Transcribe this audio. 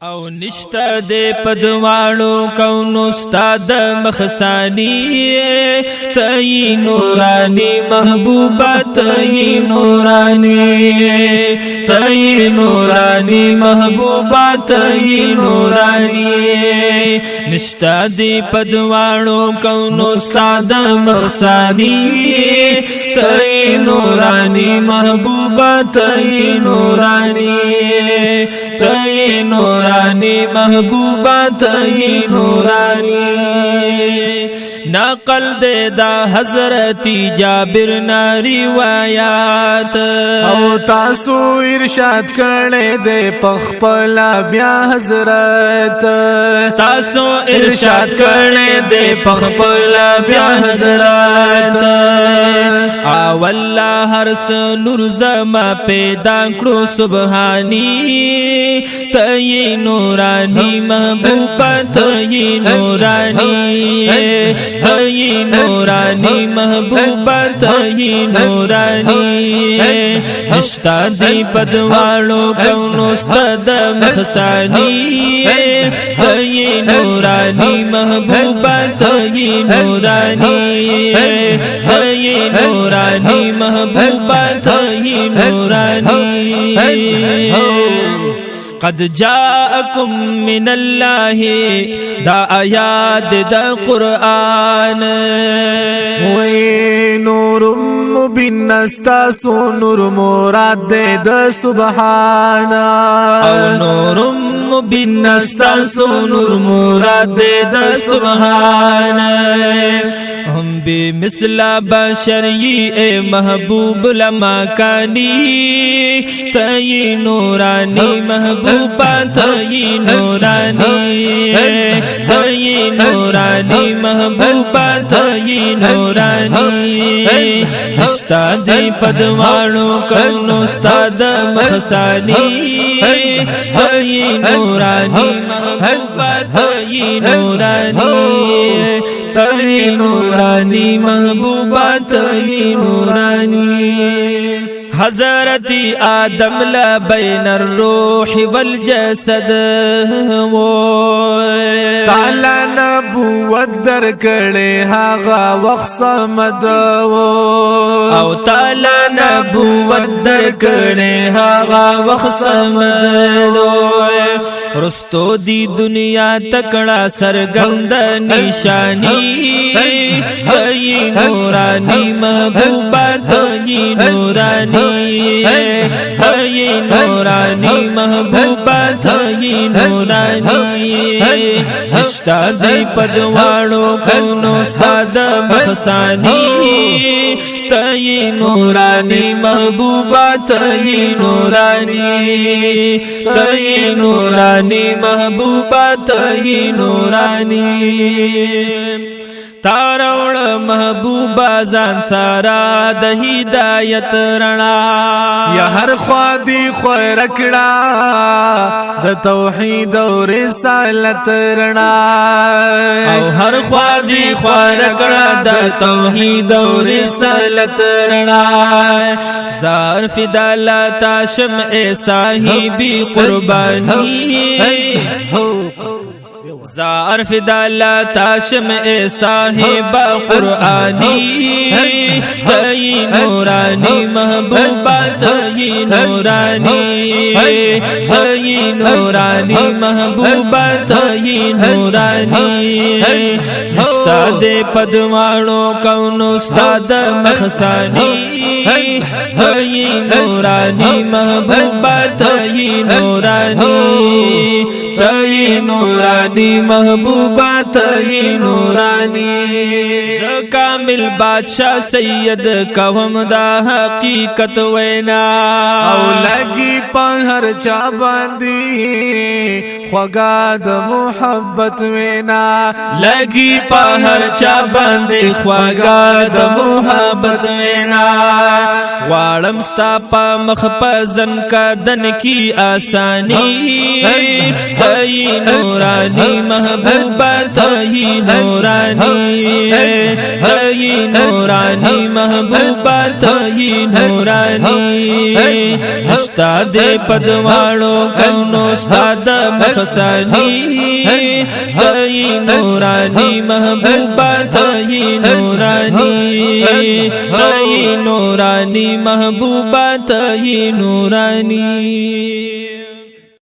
او نشتا دے پدوانو کون استاد مخسانی تئی نورانی محبوبہ تئی نورانی تئی نورانی محبوبہ تئی نورانی نشتا دے پدوانو کون استاد مخسانی تئی نورانی محبوبہ تئی نورانی تئی نورانی محبوبہ تئی نورانی نقل دے دا حضرت جابر نا روایات او تاسو ارشاد کرنے دے پخپلا بیا حضرت تاسو ارشاد کرنے دے پخپلا بیا حضرت واللہ ہرس نور زما پیدا کرو سبحانی تئی نورانی محبوبہ تئی نورانی تئی نورانی محبوبہ تئی نورانی نشتا دی پدوانو کون استاد مخسانی تئی نورانی محبوبہ تئی نورانی تئی نورانی محبوبہ تئی نورانی قد جاءكم من الله دا آیات دا قرآن وی نور مبین نستاسو نور مراد دے دا سبحان او نور مبین نستاسو نور مراد دے دا سبحان ہم بے مثلا بشری اے محبوب لمکانی تئی نورانی محبوبہ تئی نورانی تئی نورانی محبوبہ تئی نورانی نشتا دی پدوانو کون استاد مخسانی تئی نورانی محبوبہ تئی نورانی تئی نورانی محبوبہ تئی نورانی حضرت آدم لا بین الروح والجسد تعالی نبوت در کڑے هاغا وقت سمد او تعالی نبوت در کڑے هاغا وقت سمد رستو دی دنیا تکڑا سرگند نشانی تئی نورانی محبوبہ تئی نورانی تئی نورانی محبوبہ تئی نورانی نشتا دی پدوانو کون استاد مخسانی تئی نورانی محبوبہ تئی نورانی تئی نورانی محبوبہ تئی نورانی تاروڑ محبوبہ زان سارا د ہدایت رڼا یا ہر خوادی خویر کڑا د توحید و رسالت رڼا او ہر خوادی خویر کڑا د توحید و رسالت رڼا زار فدا لا تاشم اے صاحبی قربانی زار فدا لا تاشم اے صاحب قرآنی تئی نورانی محبوبہ تئی نورانی تئی نورانی محبوبہ تئی نورانی نشتا دے پدوانو کون استاد مخسانی تئی نورانی محبوبہ تئی نورانی تئی نورانی محبوبہ تئی نورانی کامل بادشاہ سید قوم دا حقیقت وینا او لگی پہر چا باندی خوگا دا محبت وینا لگی پہر چا باندی خوگا دا محبت وینا غوارم ستا پا مخپزن کا دن کی آسانی تئی نورانی محبوبہ تئی نورانی تئی نورانی محبوبہ تئی نورانی اشتا دے پدوارو کونو استاد مخسانی تئی نورانی محبوبہ تئی نورانی تئی نورانی محبوبہ تئی نورانی